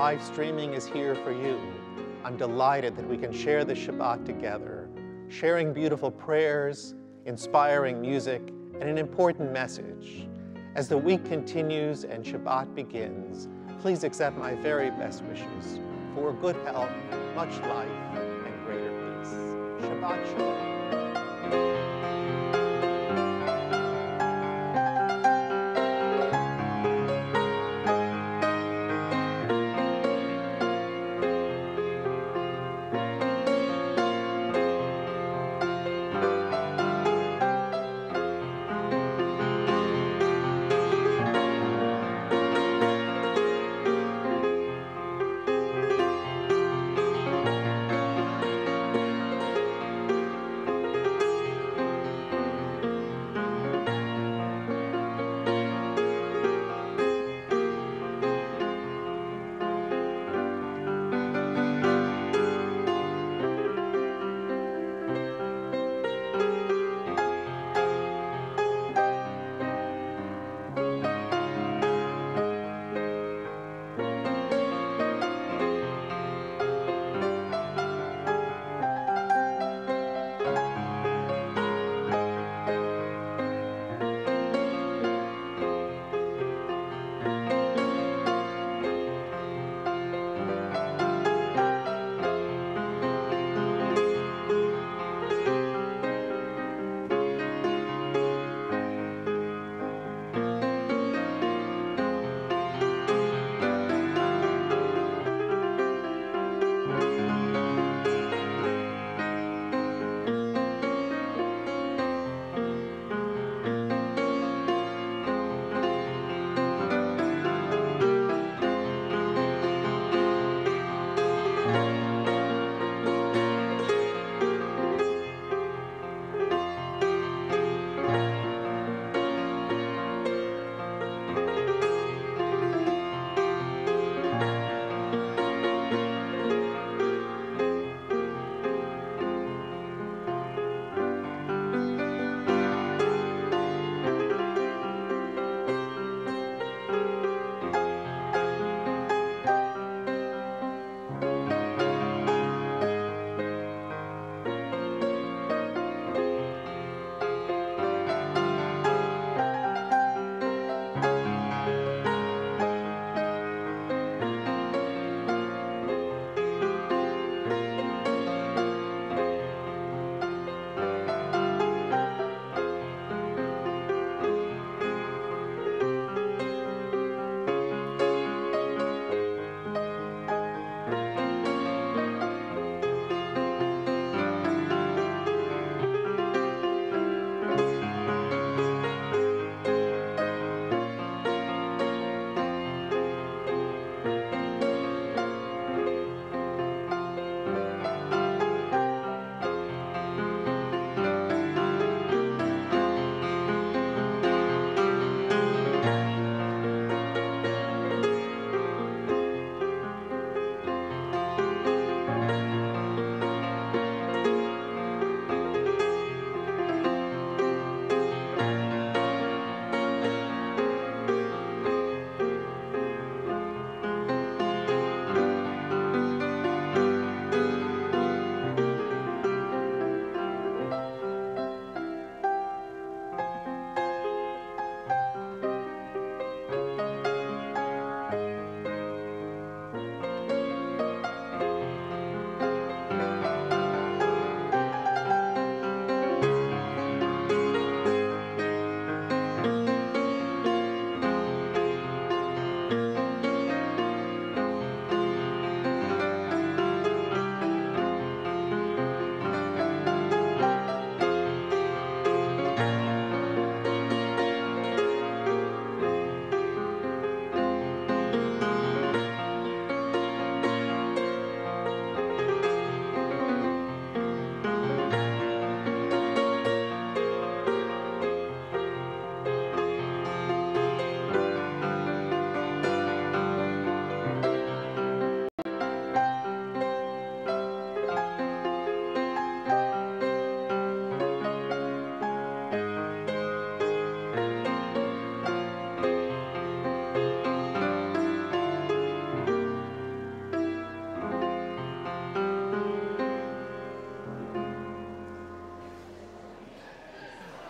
live streaming is here for you. I'm delighted that we can share the Shabbat together, sharing beautiful prayers, inspiring music, and an important message. As the week continues and Shabbat begins, please accept my very best wishes for good health, much life, and greater peace. Shabbat Shalom.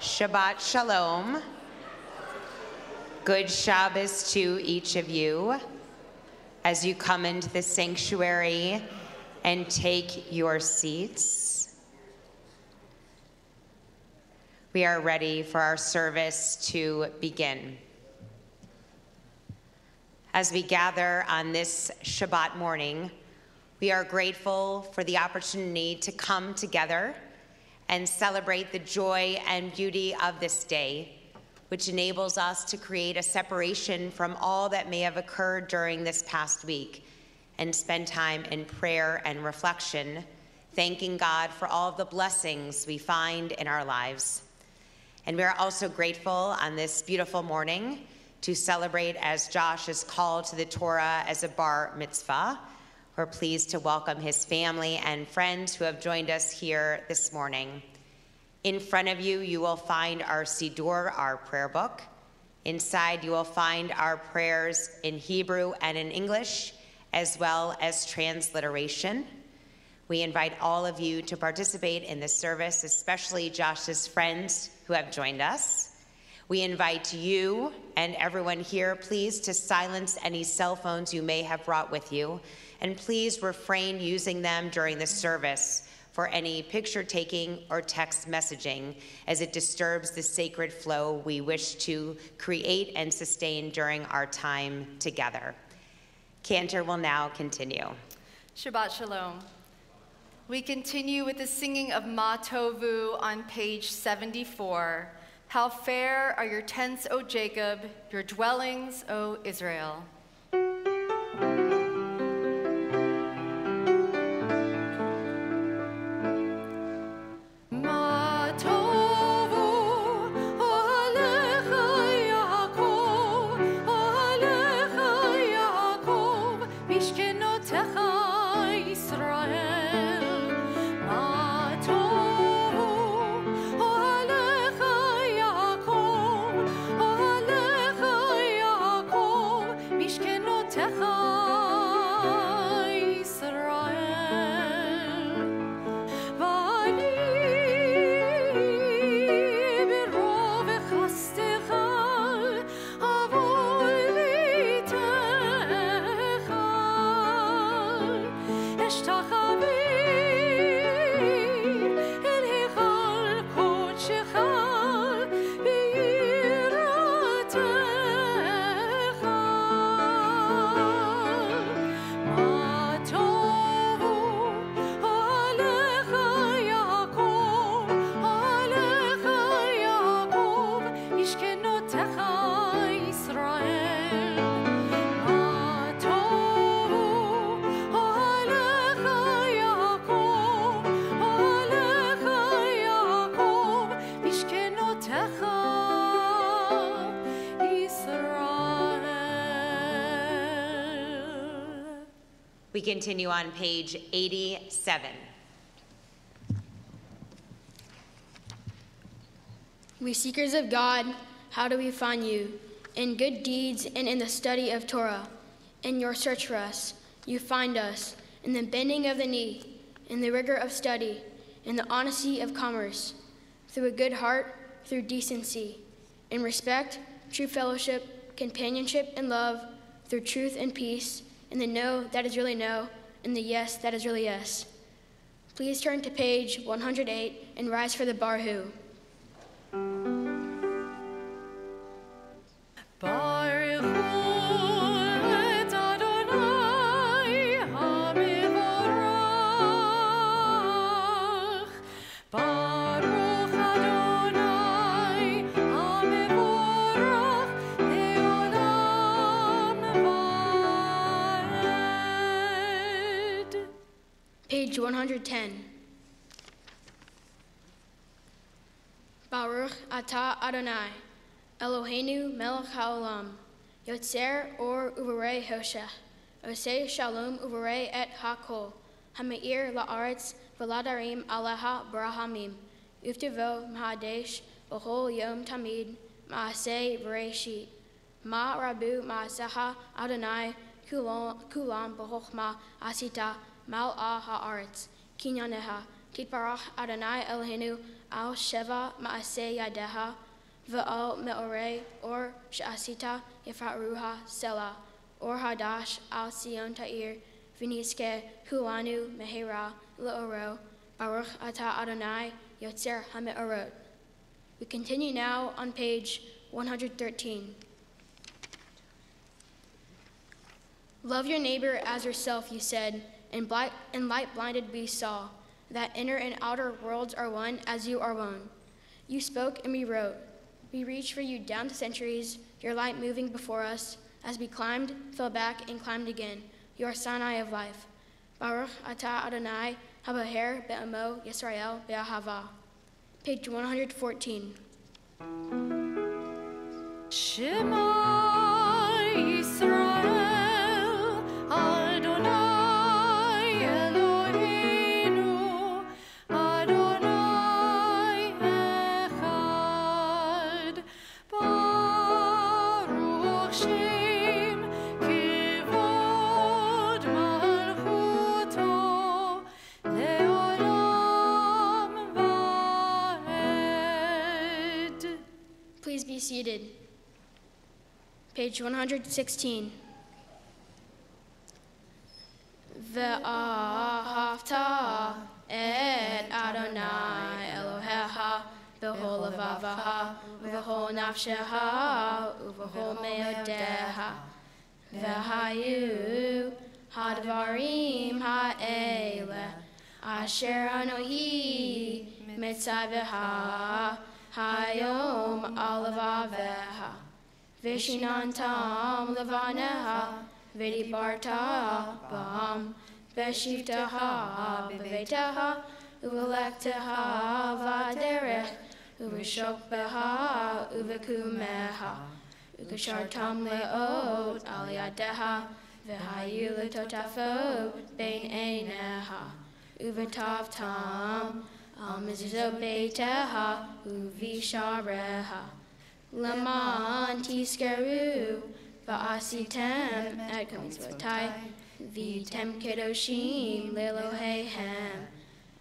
Shabbat Shalom. Good Shabbos to each of you as you come into the sanctuary and take your seats. We are ready for our service to begin. As we gather on this Shabbat morning, we are grateful for the opportunity to come together and celebrate the joy and beauty of this day, which enables us to create a separation from all that may have occurred during this past week and spend time in prayer and reflection, thanking God for all of the blessings we find in our lives. And we are also grateful on this beautiful morning to celebrate as Josh is called to the Torah as a Bar Mitzvah. We're pleased to welcome his family and friends who have joined us here this morning. In front of you, you will find our Siddur, our prayer book. Inside, you will find our prayers in Hebrew and in English, as well as transliteration. We invite all of you to participate in this service, especially Josh's friends who have joined us. We invite you and everyone here, please, to silence any cell phones you may have brought with you, and please refrain using them during the service for any picture taking or text messaging, as it disturbs the sacred flow we wish to create and sustain during our time together. Cantor will now continue. Shabbat Shalom. We continue with the singing of Ma Tovu on page 74. How fair are your tents, O Jacob, your dwellings, O Israel. We continue on page 87. We seekers of God, how do we find you? In good deeds and in the study of Torah. In your search for us, you find us. In the bending of the knee, in the rigor of study, in the honesty of commerce, through a good heart, through decency, in respect, true fellowship, companionship, and love, through truth and peace, in the no that is really no, and the yes that is really yes. Please turn to page 108 and rise for the Barhu. Page 110. Baruch atah Adonai, Eloheinu melech haolam, Yotzer or uvarei hoshech, Osei shalom uvarei et hakol, Hameir la'aretz v'ladarim aleha barahamim, Uftevo ma'adesh b'chol yom tamid, Ma'aseh v'reishit, Ma rabu ma'aseha Adonai, Kulam b'chochma asita, Mal'ah ha'aretz, Kinyaneha, Titbarach Adonai Eloheinu al sheva ma'aseh yadeha v'al me'orei or she'asita yefat ruha selah or hadash al Sion ta'ir v'nizke hulanu mehera le'oro baruch atah Adonai yotzer ha'me'orot. We continue now on page 113. Love your neighbor as yourself, you said, and light blinded we saw, that inner and outer worlds are one as you are one. You spoke and we wrote. We reached for you down the centuries, your light moving before us, as we climbed, fell back, and climbed again, your Sinai of life. Baruch atah Adonai habaher be'amo Yisrael be'ahava. Page 114. Shema Yisrael, Adonai Eloheinu, Adonai Echad, Baruch Shem Kivod Malchuto, Le'olam Va'ed. Please be seated. Page 116. Ve'ahavta et Adonai Elohecha b'chol levavecha v'chol nafshecha v'chol me'odecha v'hayu hadvarim ha'ele asher anohi mitzavecha hayom al levavecha Vishinantam levaneha, vidibarta bam, beshivtaha beveteha, uvelekteha vaderech, uveshokbeha uvekumeha, ukashartam leot aliadeha, vehayu letotafot bein eineha, uvetavtam al mezuzot beiteha, uvishareha. Laman tiskeru va'asitem et mitzvotai v'tem kedoshim le'Elohehem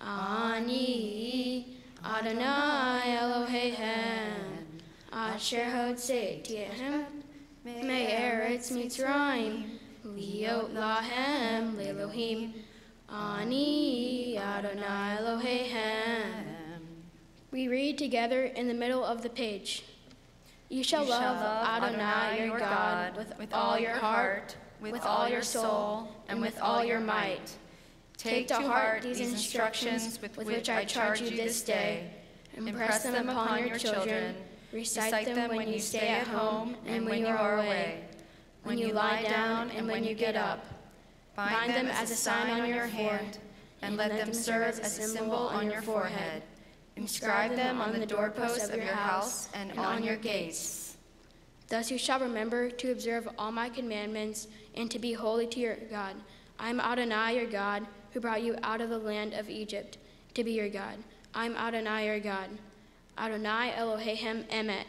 ani Adonai Elohehem asher hotzeitem me'eretz Mitzrayim liot lahem le'Elohim ani Adonai Elohehem. We read together in the middle of the page. You shall love Adonai your God with all your heart, with all your soul, and with all your might. Take to heart these instructions with which I charge you this day. Impress them upon your children. Recite them when you stay at home and when you are away, when you lie down and when you get up. Bind them as a sign on your hand, and let them serve as a symbol on your forehead. Inscribe them on the doorposts of your house and on your gates. Thus you shall remember to observe all my commandments and to be holy to your God. I am Adonai your God, who brought you out of the land of Egypt to be your God. I am Adonai your God. Adonai Elohehem Emet.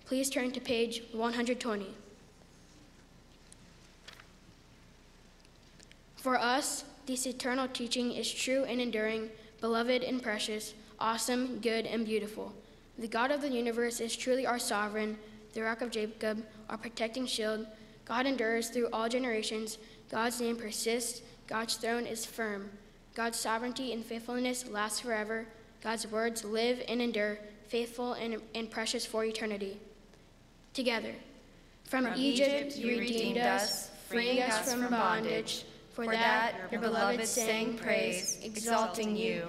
Please turn to page 120. For us, this eternal teaching is true and enduring, beloved and precious, awesome, good, and beautiful. The God of the universe is truly our sovereign, the rock of Jacob, our protecting shield. God endures through all generations. God's name persists. God's throne is firm. God's sovereignty and faithfulness last forever. God's words live and endure, faithful and precious for eternity. Together. From Egypt you redeemed us, freeing us from bondage. For that your beloved sang praise, exalting you.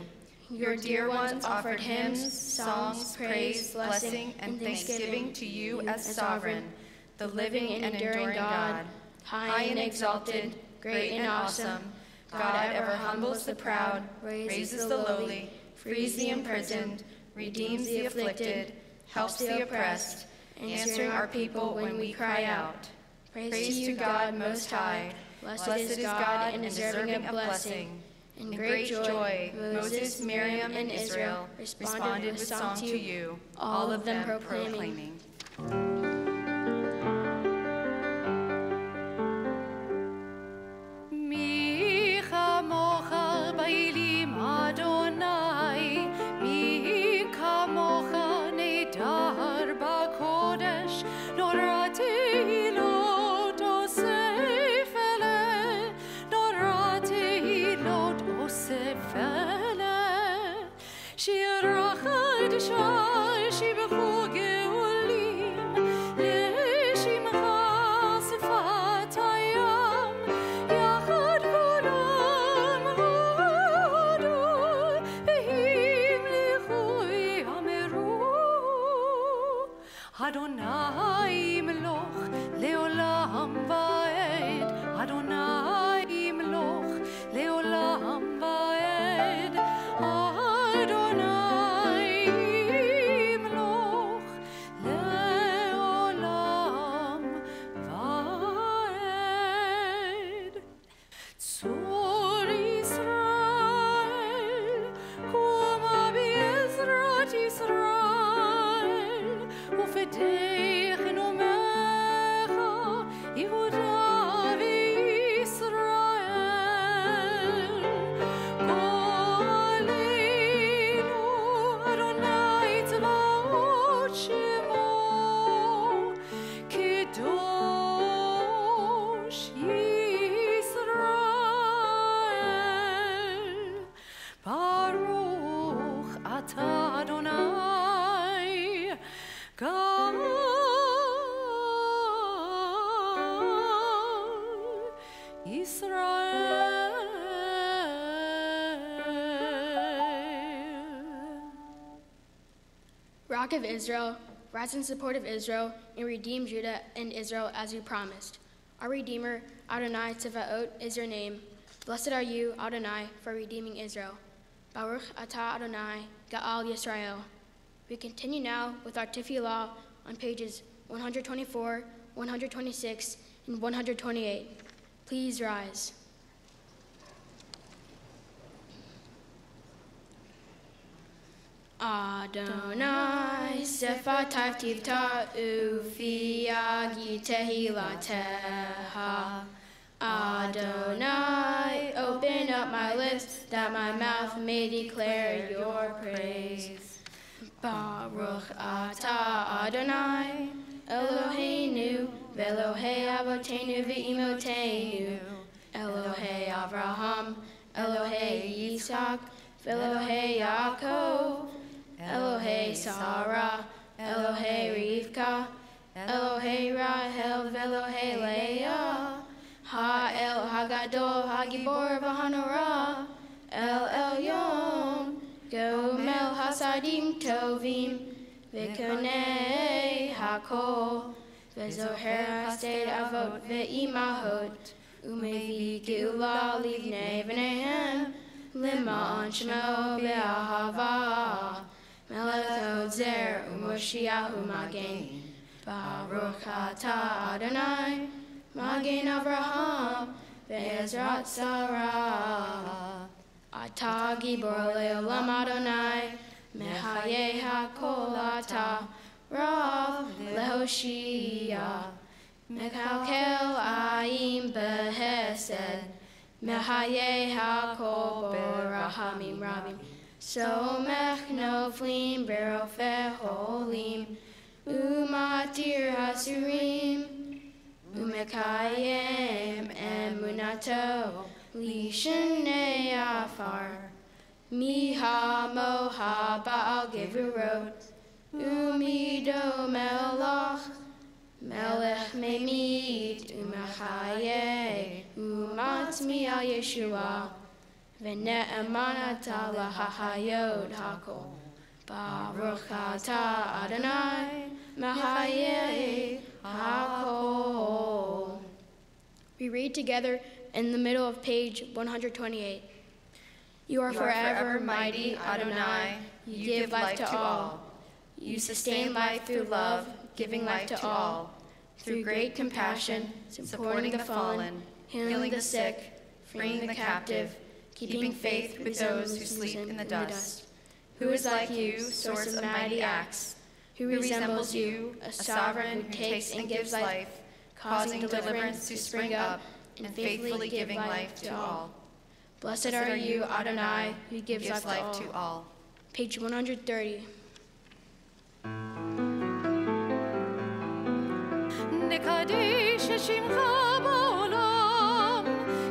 Your dear ones offered hymns, songs, praise, blessing, and thanksgiving to you as sovereign, the living and enduring God, high and exalted, great and awesome. God ever humbles the proud, raises the lowly, frees the imprisoned, redeems the afflicted, helps the oppressed, answering our people when we cry out. Praise to God Most High. Blessed is God and deserving of blessing. In great joy, Moses, Miriam, and Israel responded with song to you, all of them proclaiming. Mi chamocha bailim Adonai. nefele shir achad shal shi bkhuge ulim leshim khasfat ayam yachad kulam hodu vehim lichui ameru Adonai meloch leolam vaed Adonai meloch leolam vaed Adonai meloch leolam vaed Tzur Yisrael kuma b'ezrat Yisrael ufetechnu mecha Yehuda v'Yisrael Golenu Adonai tzvaot shemo Kedosh Yisrael Baruch atah Adonai God Israel. Rock of Israel, rise in support of Israel and redeem Judah and Israel as you promised. Our Redeemer, Adonai Tzevaot, is your name. Blessed are you, Adonai, for redeeming Israel. Baruch atah Adonai, Ga'al Yisrael. We continue now with our Tefillah on pages 124, 126, and 128. Please rise. Adonai, Sefatah Tivta'u Fiyagi Tehilateha. Adonai, open up my lips that my mouth may declare your praise. Baruch atah Adonai, Eloheinu, Ve'Elohei Avotenu Ve'imotenu, Elohei Avraham, Elohei Yitzhak, Ve'Elohei Yaakov, Elohei Sarah, Elohei Rivka, Elohei Rahel, Ve'Elohei Leah, Ha'el Hagadol, Hagibor V'Hanora, El Elyon, Gomel Hasadim Tovim, V'Konei Hakol, V'Zoher Hased Avot Ve'imahot, Umevi Geula Livnei V'neihem, Lima'an Shemo Be'ahava, Melech Ozer Umoshiahu Magen, Baruch atah Adonai, Magen Avraham, Ve'ezrat Sarah. Atah Gibor Le'olam Adonai, Mehayeh HaKol Atah, Rav Lehoshia, Mekalkel Ayim Behesed, Mehayeh HaKol Borahamim Rabim, Somech Noflim Berofeh Holim, Umatir Hasurim, Umekayem Emunato, Lishnei Afar, Miha Moha Baal Gevurot, Umido Melach, Melech Memit, Umachaye, Umatmi al Yeshua, Vene'emanata lahahayod hakol, Baruch atah Adonai, Mahayeh hakol. We read together in the middle of page 128. You are forever mighty, Adonai. You give life to all. You sustain life through love, giving life to all. Through great compassion, supporting the fallen, healing the sick, freeing the captive, keeping faith with those who sleep in the dust. Who is like you, source of mighty acts? Who resembles you, a sovereign who takes and gives life, causing deliverance to spring up, and faithfully giving life to all. Blessed are you, Adonai, who gives life to all. Page 130. נקדש שמך בעולם,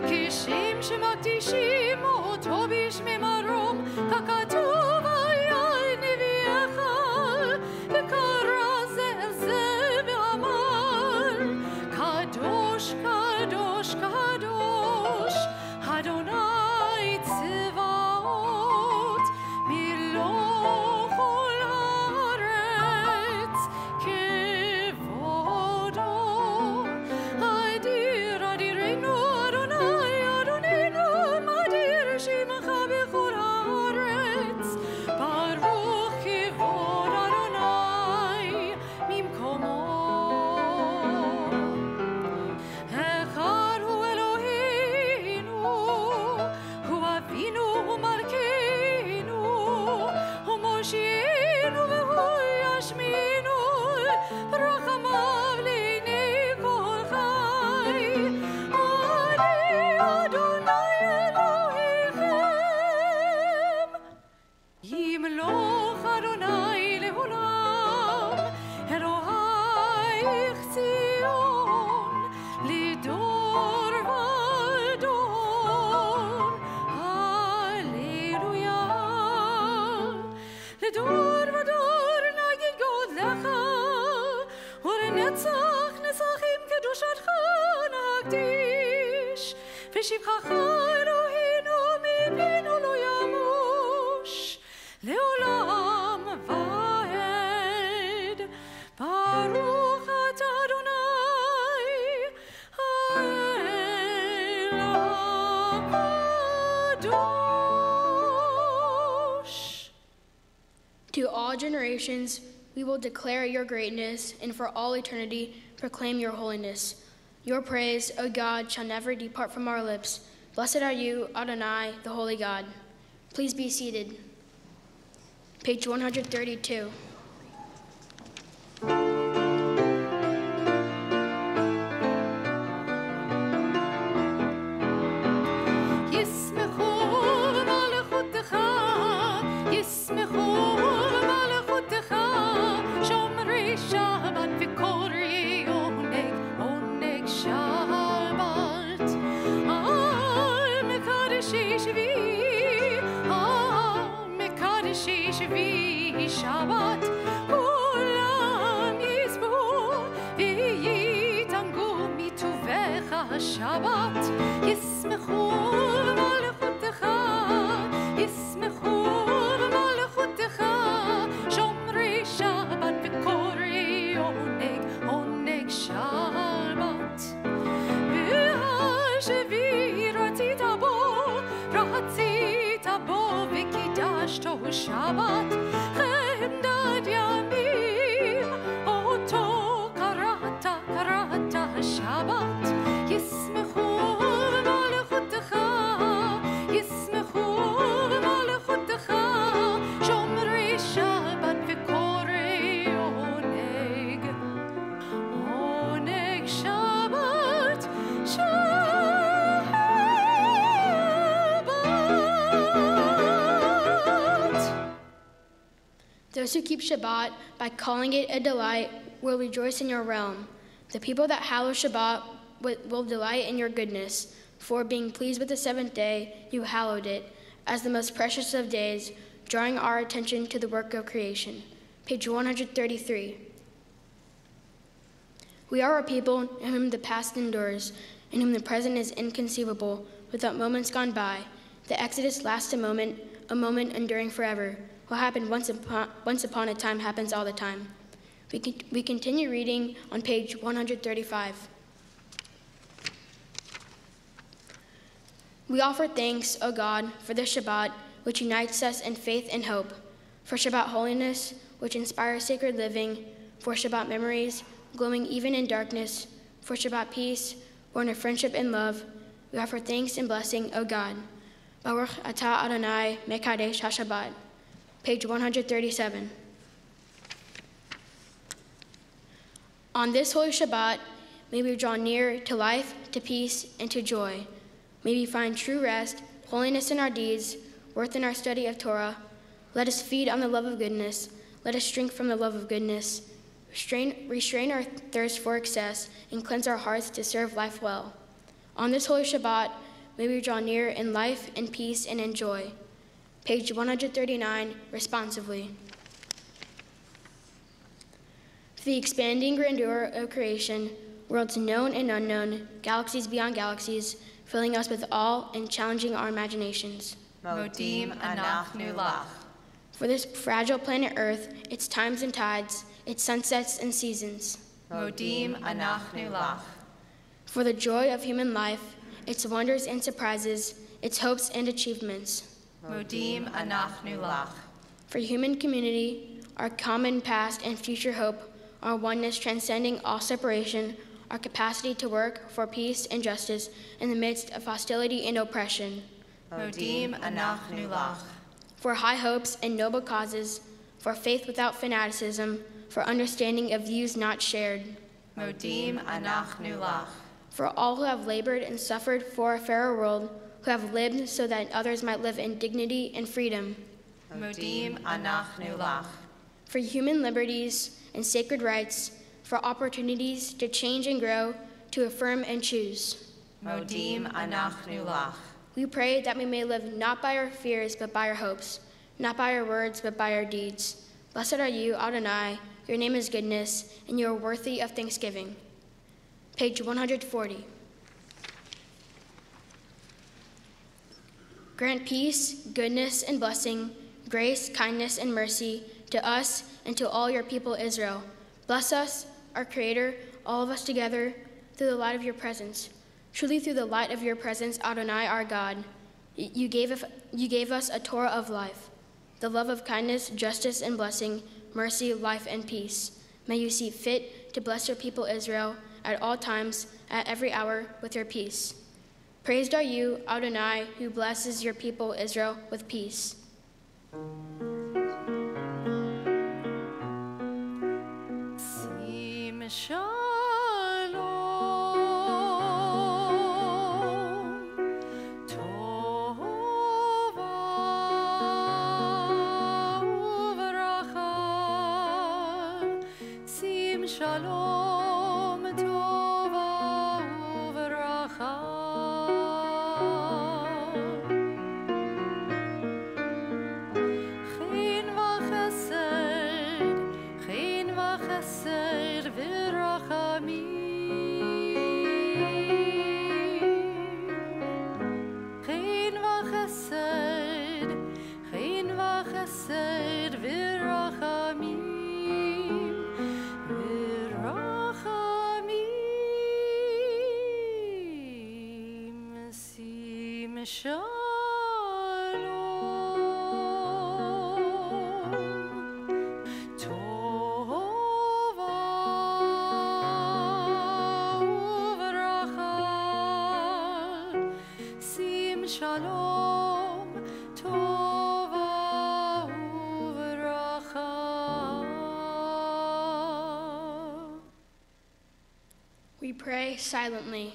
כשם שמקדישים אותו בשמי To all generations, we will declare your greatness, and for all eternity, proclaim your holiness. Your praise, O God, shall never depart from our lips. Blessed are you, Adonai, the holy God. Please be seated. Page 132. Those who keep Shabbat by calling it a delight will rejoice in your realm. The people that hallow Shabbat will delight in your goodness. For being pleased with the seventh day, you hallowed it as the most precious of days, drawing our attention to the work of creation. Page 133. We are a people in whom the past endures, in whom the present is inconceivable, without moments gone by. The Exodus lasts a moment enduring forever. What happened once upon a time happens all the time. We continue reading on page 135. We offer thanks, O God, for this Shabbat, which unites us in faith and hope, for Shabbat holiness, which inspires sacred living, for Shabbat memories, glowing even in darkness, for Shabbat peace, born of friendship and love. We offer thanks and blessing, O God. Baruch atah Adonai mekadesh HaShabbat. Page 137. On this holy Shabbat, may we draw near to life, to peace, and to joy. May we find true rest, holiness in our deeds, worth in our study of Torah. Let us feed on the love of goodness. Let us drink from the love of goodness. Restrain our thirst for excess, and cleanse our hearts to serve life well. On this holy Shabbat, may we draw near in life, in peace, and in joy. Page 139, responsively. For the expanding grandeur of creation, worlds known and unknown, galaxies beyond galaxies, filling us with awe and challenging our imaginations. Modim anachnu lach. For this fragile planet Earth, its times and tides, its sunsets and seasons. Modim anachnu lach. For the joy of human life, its wonders and surprises, its hopes and achievements. Modim anachnu lach. For human community, our common past and future hope, our oneness transcending all separation, our capacity to work for peace and justice in the midst of hostility and oppression. Modim anachnu lach. For high hopes and noble causes, for faith without fanaticism, for understanding of views not shared. Modim anachnu lach. For all who have labored and suffered for a fairer world, who have lived so that others might live in dignity and freedom. Modim anachnu lach. For human liberties and sacred rights, for opportunities to change and grow, to affirm and choose. Modim anachnu lach. We pray that we may live not by our fears, but by our hopes, not by our words, but by our deeds. Blessed are you, Adonai, your name is goodness, and you are worthy of thanksgiving. Page 140. Grant peace, goodness, and blessing, grace, kindness, and mercy to us and to all your people Israel. Bless us, our Creator, all of us together, through the light of your presence. Truly through the light of your presence, Adonai, our God, you gave us a Torah of life, the love of kindness, justice, and blessing, mercy, life, and peace. May you see fit to bless your people Israel at all times, at every hour, with your peace. Praised are you, Adonai, who blesses your people Israel with peace. Sim shalom tova uvracha. Sim shalom tova uvracha. Chen v'chesed v'rachamim. Chen v'chesed v'rachamim. V'rachamim. Sim shalom. Shalom, tova uvracha. We pray silently.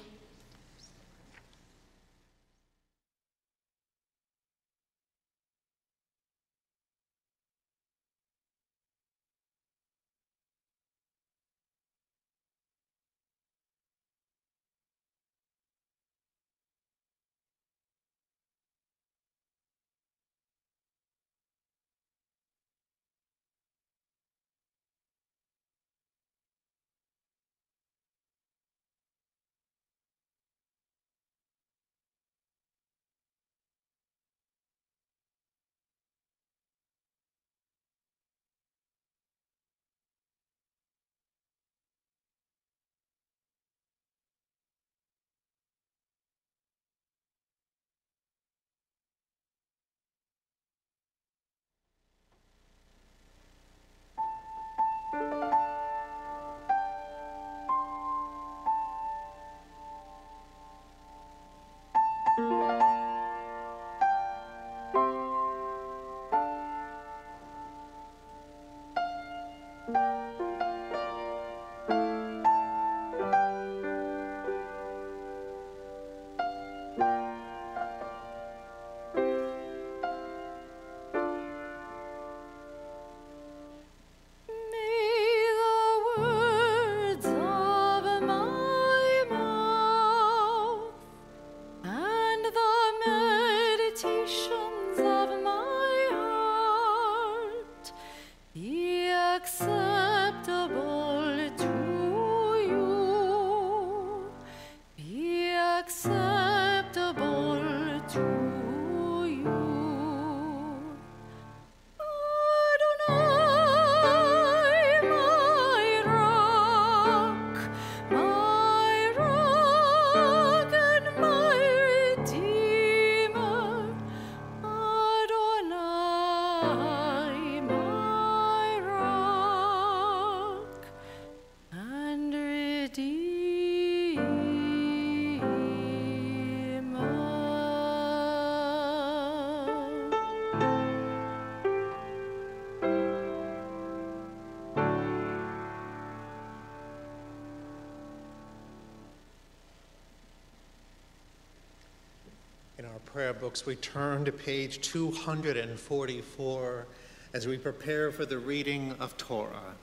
prayer books, we turn to page 244 as we prepare for the reading of Torah.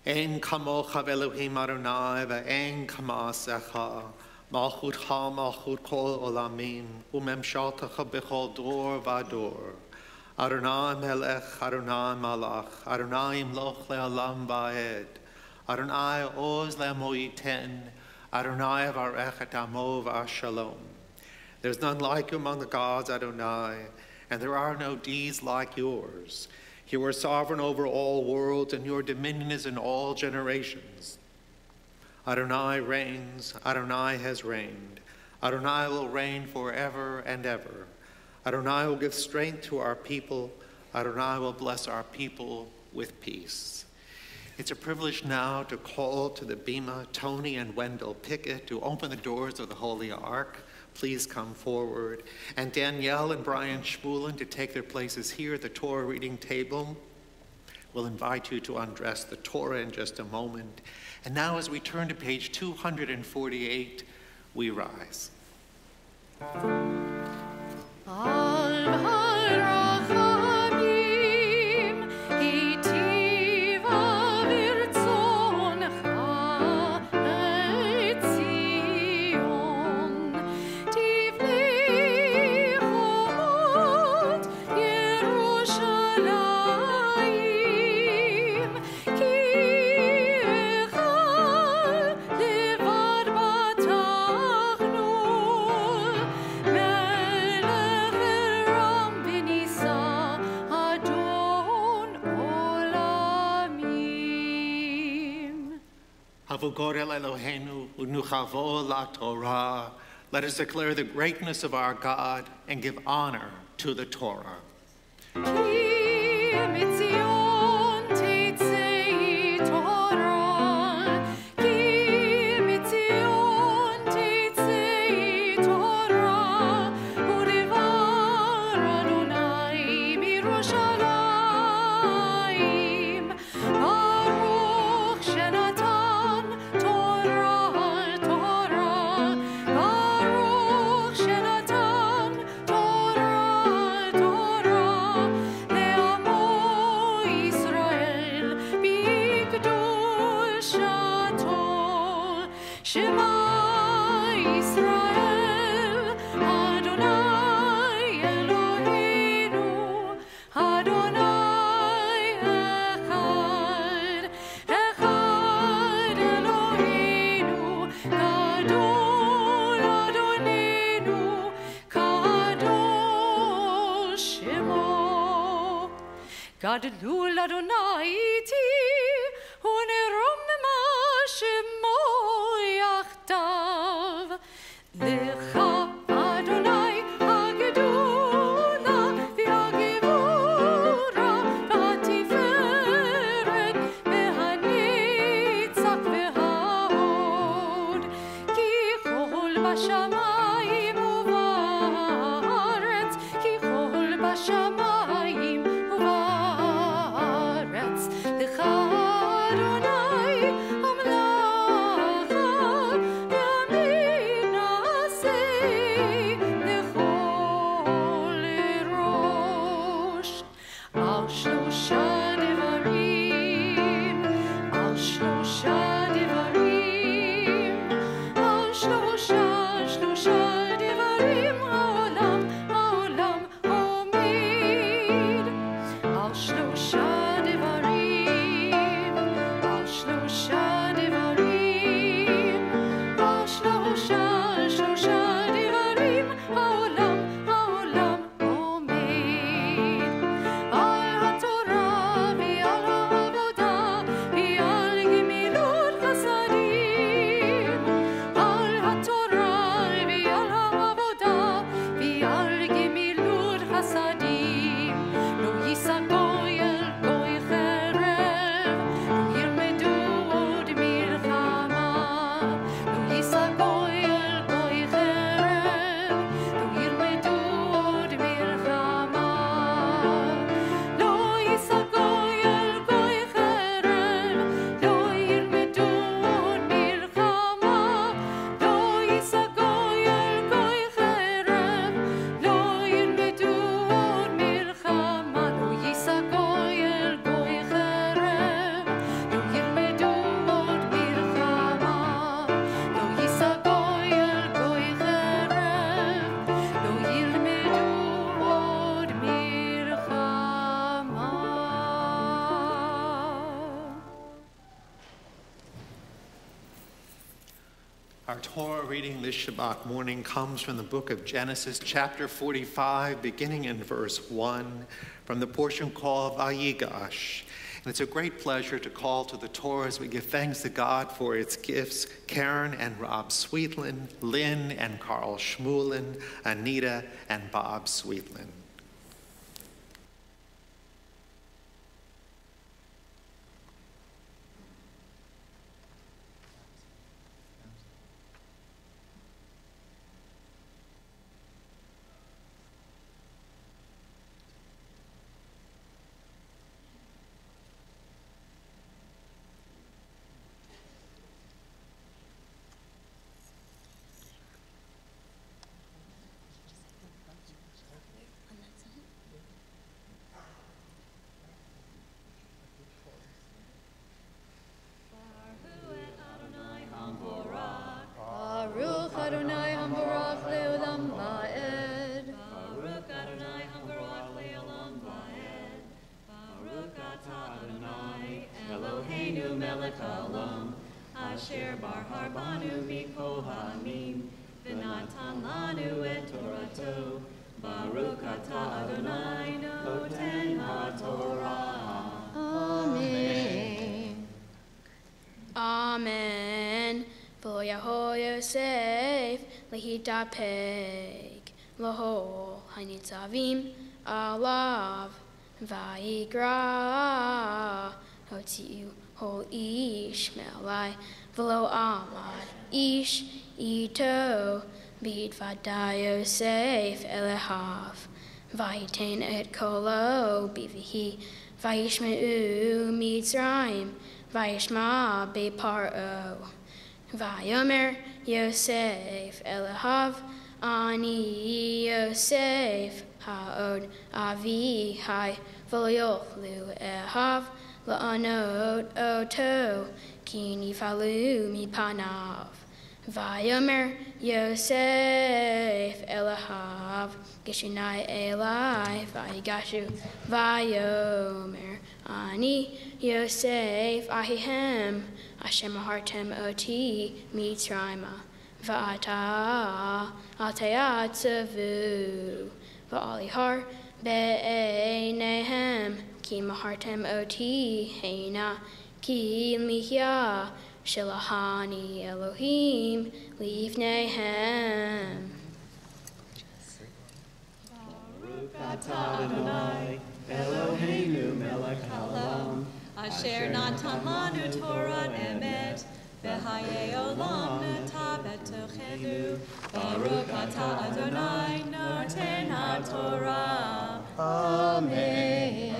Ein kamocha Elohim Adonai ve'ein kamasecha malchutcha malchut kol olamim umemshaltecha bechol dor vador. Adonai melech, Adonai malach, Adonai imloch le'olam va'ed. Adonai oz le'moiten, Adonai varech et amo v'ashalom. There's none like you among the gods, Adonai, and there are no deeds like yours. You are sovereign over all worlds, and your dominion is in all generations. Adonai reigns, Adonai has reigned. Adonai will reign forever and ever. Adonai will give strength to our people. Adonai will bless our people with peace. It's a privilege now to call to the Bima Tony and Wendell Pickett to open the doors of the Holy Ark. Please come forward. And Danielle and Brian Shmulin to take their places here at the Torah reading table. We'll invite you to undress the Torah in just a moment. And now as we turn to page 248, we rise. Let us declare the greatness of our God and give honor to the Torah. Gadlul Adonai iti, unerom ma shemo yachtav. Lecha Adonai hagedula v'hagevura v'hatiferet v'hanitzach v'hahod. Ki chol b'shamayim u'va'aretz, ki chol b'shamayim u'va'aretz. Lecha Adonai amlacha v'amin na'aseh lechol rosh. Al shlosha devarim, al shlosha devarim, al shlosha Torah reading this Shabbat morning comes from the book of Genesis, chapter 45, beginning in verse 1, from the portion called Vayigash. And it's a great pleasure to call to the Torah as we give thanks to God for its gifts, Karen and Rob Sweetland, Lynn and Carl Schmulin, Anita and Bob Sweetland. Asher bar harbanu mikol ha'amim, v'natan lanu et Torato, Baruch atah Adonai noten ha'torah. Amen. Amen. V'lo yaho Yosef lehitapeg l'ho hanitzavim alav vayikra hotziu hol ish me'alai v'lo amad ish ito b'hitvada Yosef elehav vayitain et kolo bivihi vayishmeu Mitzrayim vayishma beparo vayomer Yosef elehav ani Yosef ha'od avi hai v'lo yochlu ehav la'anot oto ki nifalu mipanav vayomer Yosef elehav geshinai elai vayigashu vayomer ani Yosef ahihem asher mahartem oti mitzrayma va'ata altayat tzavu va'alihar be'einehem ki mahartem oti heina ki lihya shelahani Elohim lifnehem. Baruch atah Adonai Eloheinu melech haolam, asher natan lanu Torah emet, v'hayei olam nata betochenu. Baruch atah Adonai noten ha'torah. Amen.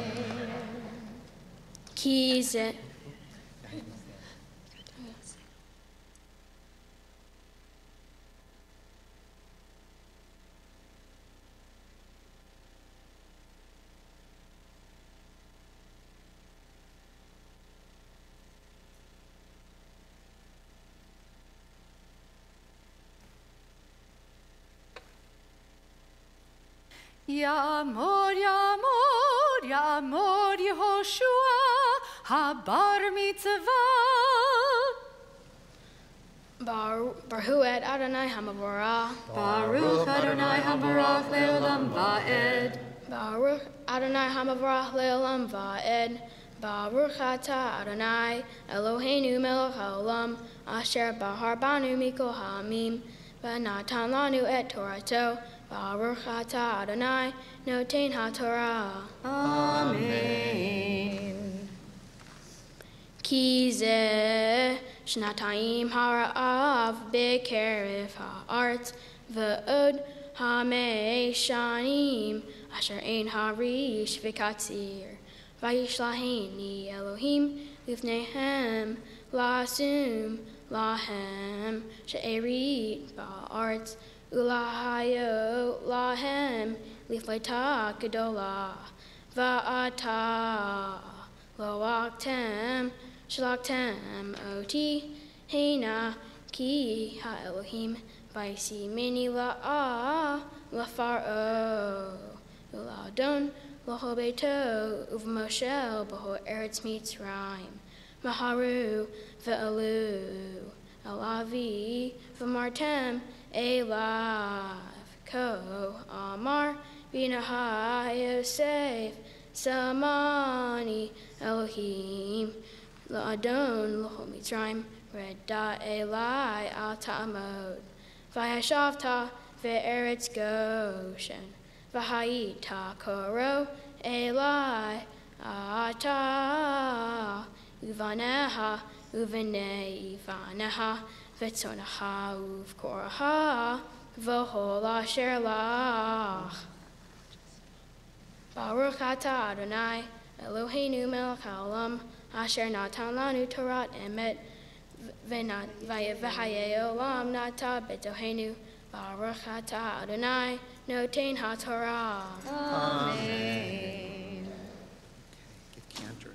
Kize. Yamor, Yamor, Yamor, Yehoshua, Bar Mitzvah. Baruch Adonai Hamavorah. Baruch Adonai Habarach Leolam Va'ed. Baruch Adonai Hamavorah Leolam Va'ed. Baruch Atah Adonai Eloheinu melech haolam, asher bahar banu mikol ha'amim, v'natan lanu et Torato. Baruch atah Adonai noten ha'torah. Amen. Ki zeh shnatayim hara'av bekerev ha'artz v'od ha'mei shanim asher ein harish v'katzir vayishlaheni Elohim lifnehem lasum lahem she'erit ba'artz Ulahayo lahem lifleta gedola va'ata loaktem shalaktem oti heina ki ha'elohim vaisi mini la'a lafaro uladon loho beto uvmoshel boho eretz mitzrayim maharu ve'elu Elavi, V'martem, Elav, Ko, Amar, Binaha, Yosef, Samani, Elohim, La'adon, L'chol Mitzrayim, Reda Elai, Al Ta'amod, Vayashavta, Ve'eretz Goshen, V'hayita Koro, Elai, Ata, Uvaneha, Uvene Ivaneha, Vetzonaha, Uvkoraha, V'hol Asher Lach. Baruch Atah Adonai, Eloheinu melech haolam, Asher natan lanu Torah emet, V'hayei olam nata betohenu, Baruch Atah Adonai, noten haTorah. Amen. Get cantor.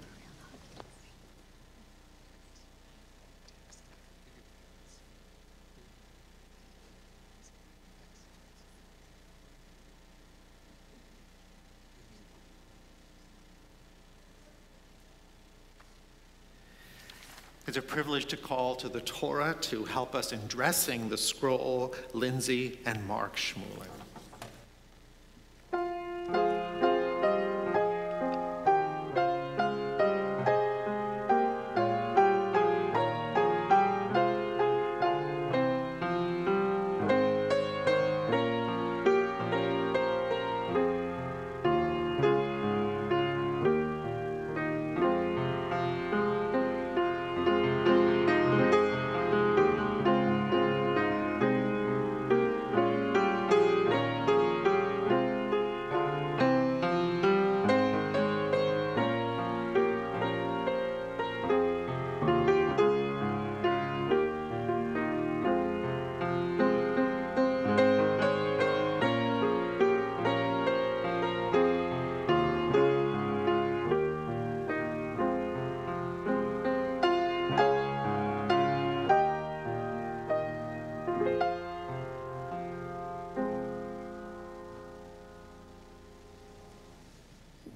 It's a privilege to call to the Torah to help us in dressing the scroll, Lindsay and Mark Schmulen.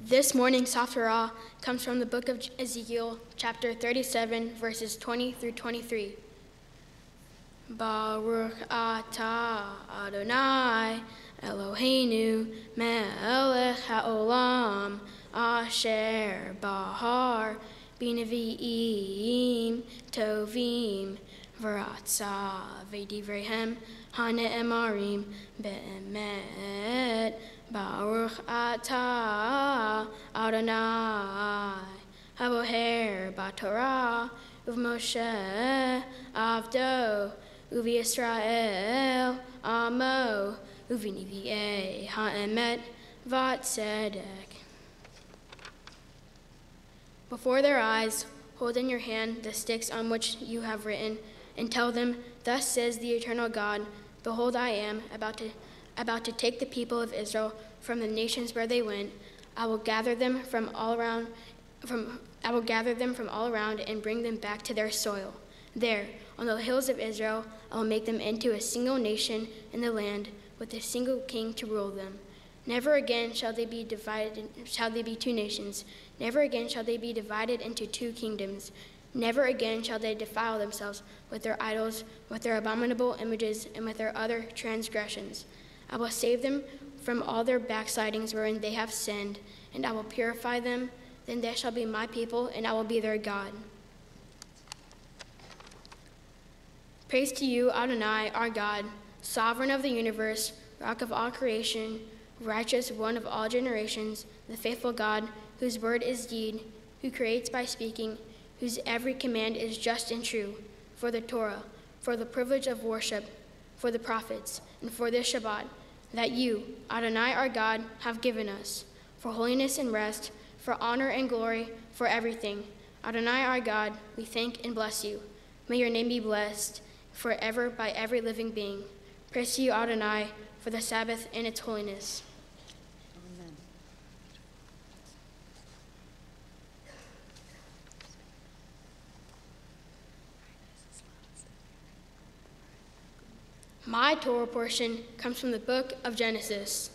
This morning's Haftarah comes from the book of Ezekiel, chapter 37, verses 20 through 23. Baruch atah Adonai Eloheinu melech haolam asher bahar b'nevi'im tovim v'ratza v'divrehem hane'emarim be'emet Baruch atah Adonai haboher b'Torah uv'Moshe avdo uv'Yisrael amo uv'nevi'ei ha'emet v'tzedek. Before their eyes, hold in your hand the sticks on which you have written, and tell them, Thus says the eternal God, Behold, I am about to take the people of Israel from the nations where they went. I will gather them from all around and bring them back to their soil. There, on the hills of Israel, I will make them into a single nation in the land, with a single king to rule them. Never again shall they be two nations. Never again shall they be divided into two kingdoms. Never again shall they defile themselves with their idols, with their abominable images, and with their other transgressions. I will save them from all their backslidings wherein they have sinned, and I will purify them. Then they shall be my people, and I will be their God. Praise to you, Adonai, our God, sovereign of the universe, rock of all creation, righteous one of all generations, the faithful God, whose word is deed, who creates by speaking, whose every command is just and true, for the Torah, for the privilege of worship, for the prophets, and for this Shabbat, that you, Adonai our God, have given us, for holiness and rest, for honor and glory, for everything. Adonai our God, we thank and bless you. May your name be blessed forever by every living being. Praise to you, Adonai, for the Sabbath and its holiness. Amen. My Torah portion comes from the book of Genesis.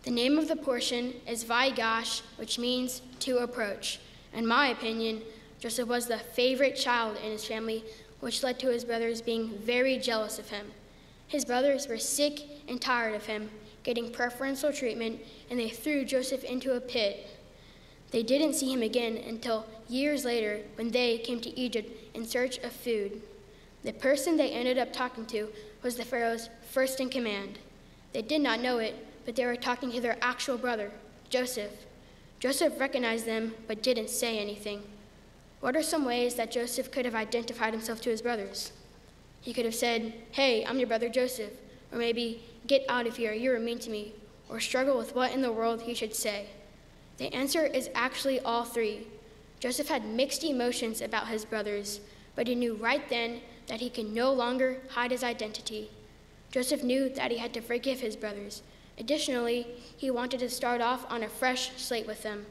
The name of the portion is Vaigash, which means to approach. In my opinion, Joseph was the favorite child in his family, which led to his brothers being very jealous of him. His brothers were sick and tired of him getting preferential treatment, and they threw Joseph into a pit. They didn't see him again until years later when they came to Egypt in search of food. The person they ended up talking to was the Pharaoh's first in command. They did not know it, but they were talking to their actual brother, Joseph. Joseph recognized them but didn't say anything. What are some ways that Joseph could have identified himself to his brothers? He could have said, "Hey, I'm your brother Joseph," or maybe, "Get out of here, you were mean to me," or struggle with what in the world he should say. The answer is actually all three. Joseph had mixed emotions about his brothers, but he knew right then that he could no longer hide his identity. Joseph knew that he had to forgive his brothers. Additionally, he wanted to start off on a fresh slate with them.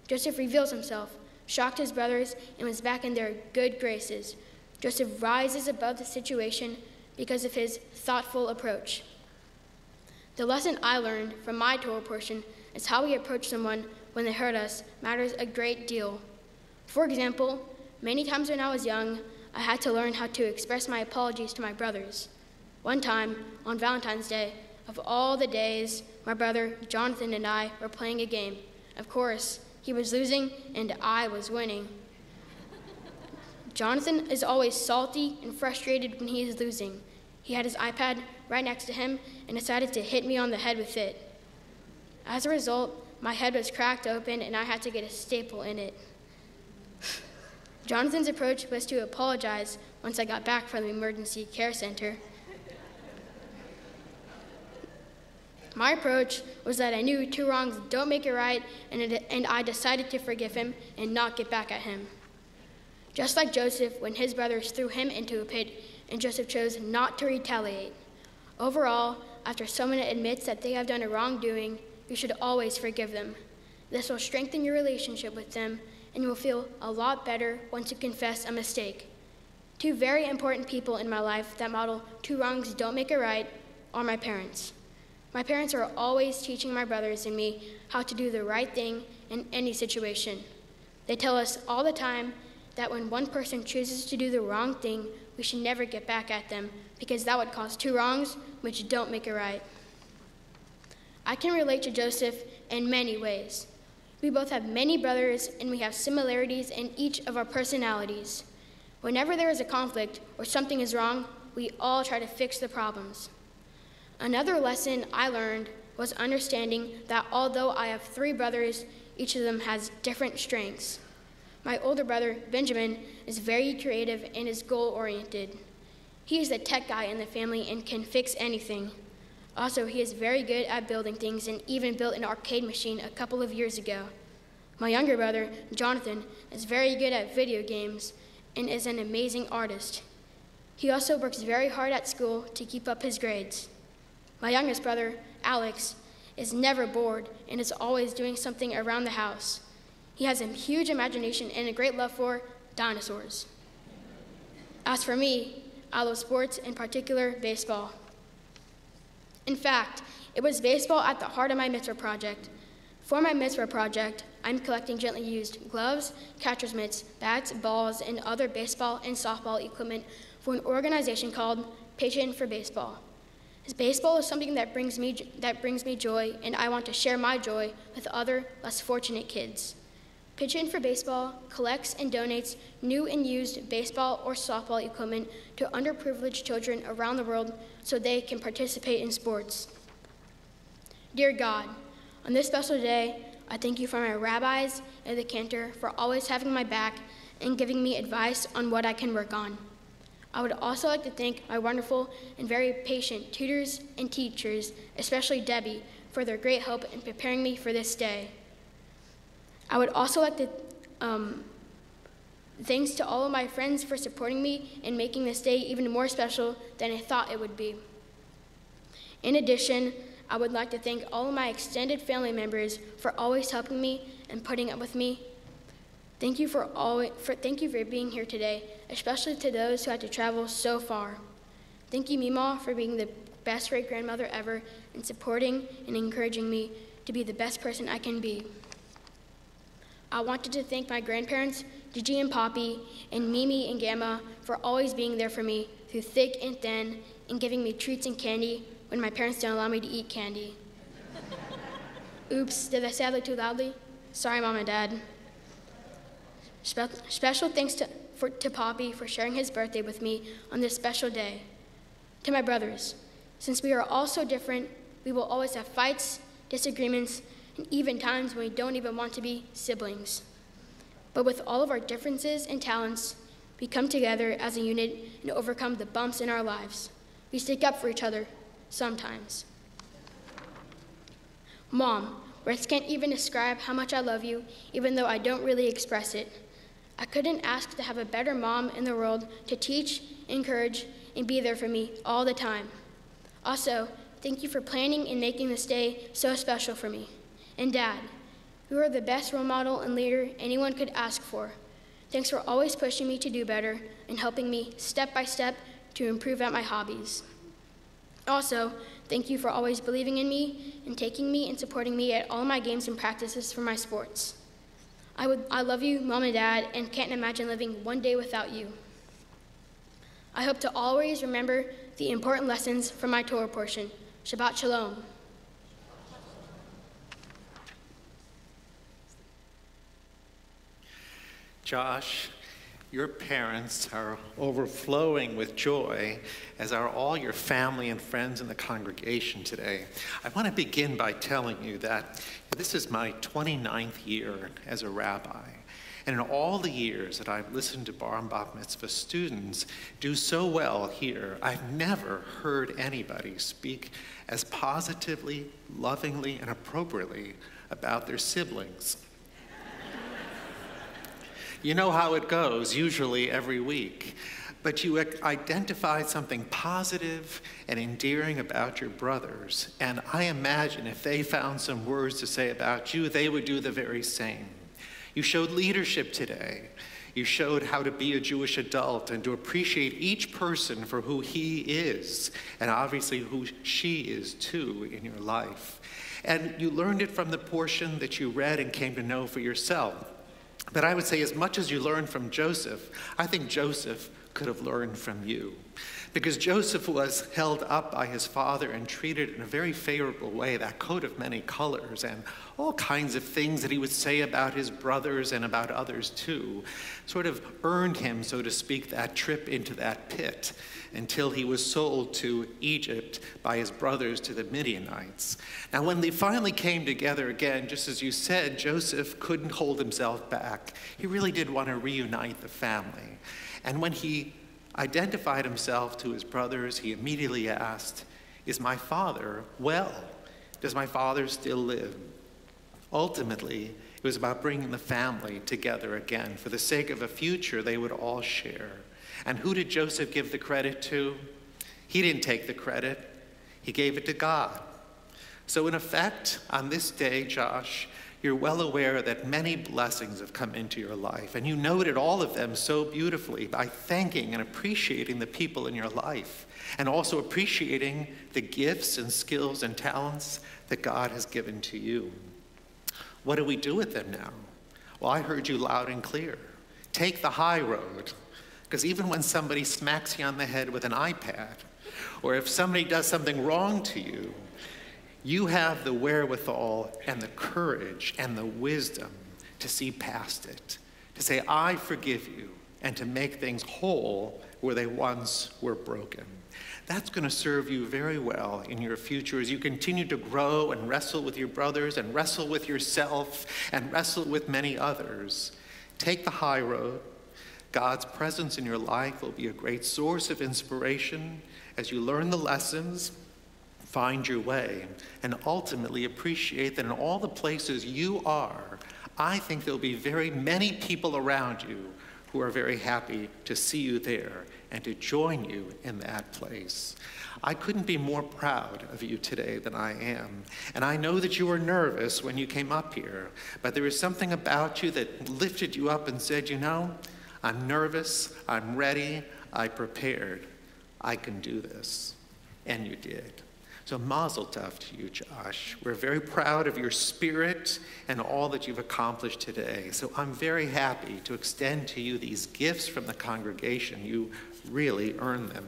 Joseph reveals himself, shocked his brothers, and was back in their good graces. Joseph rises above the situation because of his thoughtful approach. The lesson I learned from my Torah portion is how we approach someone when they hurt us matters a great deal. For example, many times when I was young, I had to learn how to express my apologies to my brothers. One time, on Valentine's Day, of all the days, my brother Jonathan and I were playing a game. Of course, he was losing and I was winning. Jonathan is always salty and frustrated when he is losing. He had his iPad right next to him and decided to hit me on the head with it. As a result, my head was cracked open and I had to get a staple in it. Jonathan's approach was to apologize once I got back from the emergency care center. My approach was that I knew two wrongs don't make it right, and I decided to forgive him and not get back at him. Just like Joseph when his brothers threw him into a pit, and Joseph chose not to retaliate. Overall, after someone admits that they have done a wrongdoing, you should always forgive them. This will strengthen your relationship with them, and you will feel a lot better once you confess a mistake. Two very important people in my life that model two wrongs don't make it right are my parents. My parents are always teaching my brothers and me how to do the right thing in any situation. They tell us all the time that when one person chooses to do the wrong thing, we should never get back at them because that would cause two wrongs, which don't make it right. I can relate to Joseph in many ways. We both have many brothers and we have similarities in each of our personalities. Whenever there is a conflict or something is wrong, we all try to fix the problems. Another lesson I learned was understanding that although I have three brothers, each of them has different strengths. My older brother, Benjamin, is very creative and is goal-oriented. He is the tech guy in the family and can fix anything. Also, he is very good at building things and even built an arcade machine a couple of years ago. My younger brother, Jonathan, is very good at video games and is an amazing artist. He also works very hard at school to keep up his grades. My youngest brother, Alex, is never bored and is always doing something around the house. He has a huge imagination and a great love for dinosaurs. As for me, I love sports, in particular baseball. In fact, it was baseball at the heart of my mitzvah project. For my mitzvah project, I'm collecting gently used gloves, catcher's mitts, bats, balls, and other baseball and softball equipment for an organization called Patient for Baseball. Baseball is something that brings me joy, and I want to share my joy with other less fortunate kids. Patient for Baseball collects and donates new and used baseball or softball equipment to underprivileged children around the world so they can participate in sports. Dear God, on this special day, I thank you for my rabbis and the cantor for always having my back and giving me advice on what I can work on. I would also like to thank my wonderful and very patient tutors and teachers, especially Debbie, for their great help in preparing me for this day. I would also like to thanks to all of my friends for supporting me and making this day even more special than I thought it would be. In addition, I would like to thank all of my extended family members for always helping me and putting up with me. Thank you for being here today, especially to those who had to travel so far. Thank you, Mima, for being the best great-grandmother ever and supporting and encouraging me to be the best person I can be. I wanted to thank my grandparents, Gigi and Poppy, and Mimi and Gamma for always being there for me through thick and thin and giving me treats and candy when my parents don't allow me to eat candy. Oops, did I say that too loudly? Sorry, Mom and Dad. Special thanks to Poppy for sharing his birthday with me on this special day. To my brothers, since we are all so different, we will always have fights, disagreements, and even times when we don't even want to be siblings. But with all of our differences and talents, we come together as a unit and overcome the bumps in our lives. We stick up for each other, sometimes. Mom, words can't even describe how much I love you, even though I don't really express it. I couldn't ask to have a better mom in the world to teach, encourage, and be there for me all the time. Also, thank you for planning and making this day so special for me. And Dad, you are the best role model and leader anyone could ask for. Thanks for always pushing me to do better and helping me step by step to improve at my hobbies. Also, thank you for always believing in me and taking me and supporting me at all my games and practices for my sports. I love you, Mom and Dad, and can't imagine living one day without you. I hope to always remember the important lessons from my Torah portion. Shabbat Shalom. Josh, your parents are overflowing with joy, as are all your family and friends in the congregation today. I want to begin by telling you that this is my 29th year as a rabbi. And in all the years that I've listened to Bar Mitzvah students do so well here, I've never heard anybody speak as positively, lovingly, and appropriately about their siblings. You know how it goes, usually every week. But you identify something positive and endearing about your brothers. And I imagine if they found some words to say about you, they would do the very same. You showed leadership today. You showed how to be a Jewish adult and to appreciate each person for who he is, and obviously who she is too in your life. And you learned it from the portion that you read and came to know for yourself. But I would say as much as you learned from Joseph, I think Joseph could have learned from you. Because Joseph was held up by his father and treated in a very favorable way, that coat of many colors and all kinds of things that he would say about his brothers and about others too, sort of earned him, so to speak, that trip into that pit until he was sold to Egypt by his brothers to the Midianites. Now, when they finally came together again, just as you said, Joseph couldn't hold himself back. He really did want to reunite the family. And when he identified himself to his brothers, he immediately asked, "Is my father well? Does my father still live?" Ultimately, it was about bringing the family together again for the sake of a future they would all share. And who did Joseph give the credit to? He didn't take the credit. He gave it to God. So in effect, on this day, Josh, you're well aware that many blessings have come into your life, and you noted all of them so beautifully by thanking and appreciating the people in your life, and also appreciating the gifts and skills and talents that God has given to you. What do we do with them now? Well, I heard you loud and clear. Take the high road, because even when somebody smacks you on the head with an iPad, or if somebody does something wrong to you, you have the wherewithal and the courage and the wisdom to see past it, to say, "I forgive you," and to make things whole where they once were broken. That's going to serve you very well in your future as you continue to grow and wrestle with your brothers and wrestle with yourself and wrestle with many others. Take the high road. God's presence in your life will be a great source of inspiration as you learn the lessons, find your way, and ultimately appreciate that in all the places you are, I think there'll be very many people around you who are very happy to see you there and to join you in that place. I couldn't be more proud of you today than I am. And I know that you were nervous when you came up here, but there was something about you that lifted you up and said, "You know, I'm nervous, I'm ready, I prepared. I can do this." And you did. So mazel tov to you, Josh. We're very proud of your spirit and all that you've accomplished today. So I'm very happy to extend to you these gifts from the congregation. You really earned them.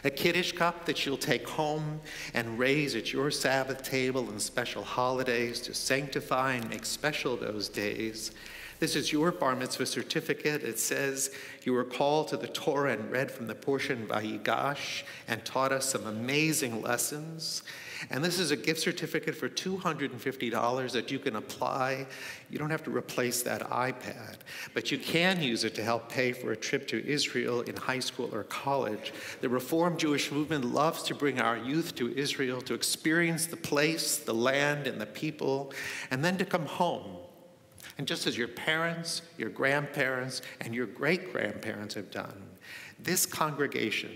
A Kiddush cup that you'll take home and raise at your Sabbath table and special holidays to sanctify and make special those days. This is your Bar Mitzvah certificate. It says you were called to the Torah and read from the portion Vayigash and taught us some amazing lessons. And this is a gift certificate for $250 that you can apply. You don't have to replace that iPad, but you can use it to help pay for a trip to Israel in high school or college. The Reformed Jewish movement loves to bring our youth to Israel to experience the place, the land, and the people, and then to come home. And just as your parents, your grandparents, and your great-grandparents have done, this congregation,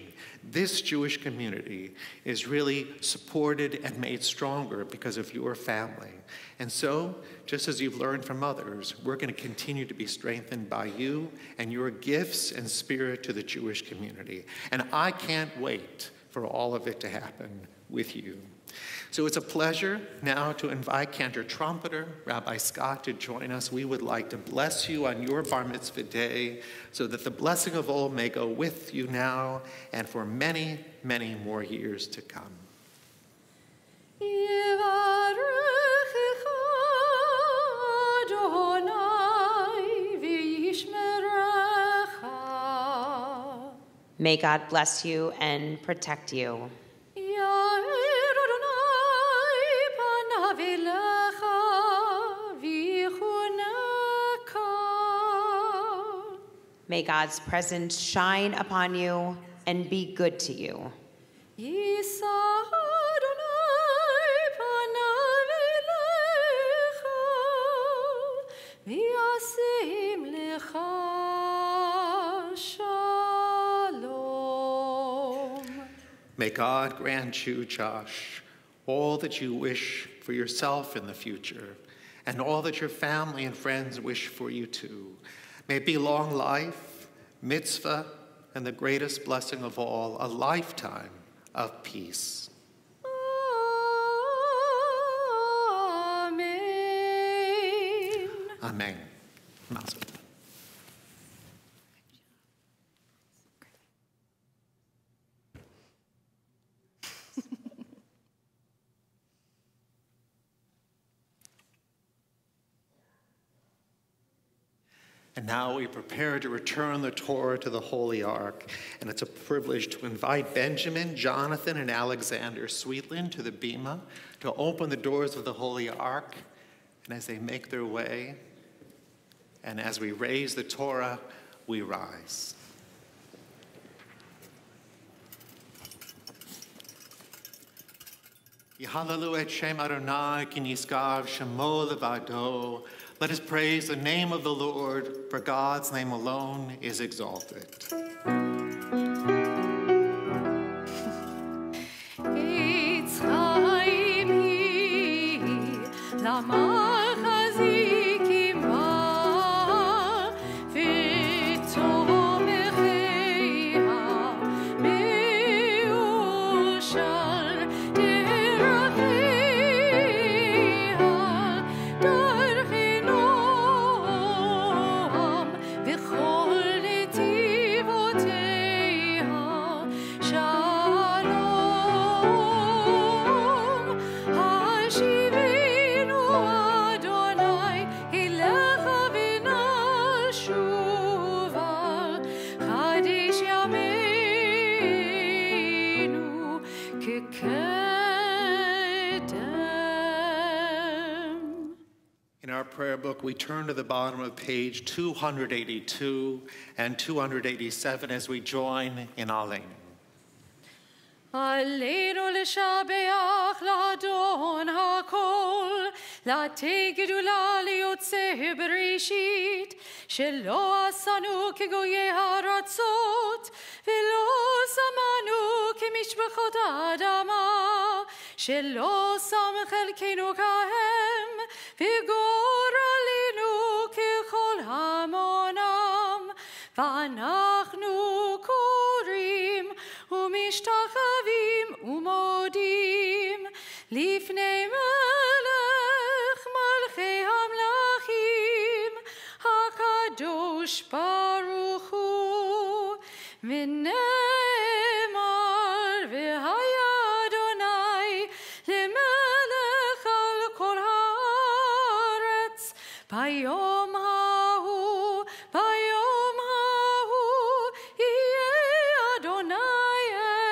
this Jewish community is really supported and made stronger because of your family. And so, just as you've learned from others, we're going to continue to be strengthened by you and your gifts and spirit to the Jewish community. And I can't wait for all of it to happen with you. So it's a pleasure now to invite Cantor Trumpeter, Rabbi Scott, to join us. We would like to bless you on your Bar Mitzvah day so that the blessing of all may go with you now and for many, many more years to come. May God bless you and protect you. May God's presence shine upon you and be good to you. May God grant you, Josh, all that you wish for yourself in the future, and all that your family and friends wish for you too. May it be long life, mitzvah, and the greatest blessing of all, a lifetime of peace. Amen. Amen. Mazel. And now we prepare to return the Torah to the Holy Ark. And it's a privilege to invite Benjamin, Jonathan, and Alexander Sweetland to the Bima to open the doors of the Holy Ark. And as they make their way, and as we raise the Torah, we rise. Yehalalu et Shem Adonai ki niskav shemo levado. Let us praise the name of the Lord, for God's name alone is exalted. In our prayer book, we turn to the bottom of page 282 and 287 as we join in Aleinu. Aleinu l'shabeach l'adon hakol, l'atei gedula liyotzeh bereshit, shelo asanu kegoyei haratzot, velo samanu kemishbechot adama, shelo sam chelkeinu kahem, vigoralinu kechol hamonam, v'anachnu korim, umishtachavim umodim. לפני מלך מלכי המלכים, הקדוש ברוך הוא, ונאמר והיה אדוני למלך על כל הארץ, ביום ההוא, ביום ההוא, יהיה אדוני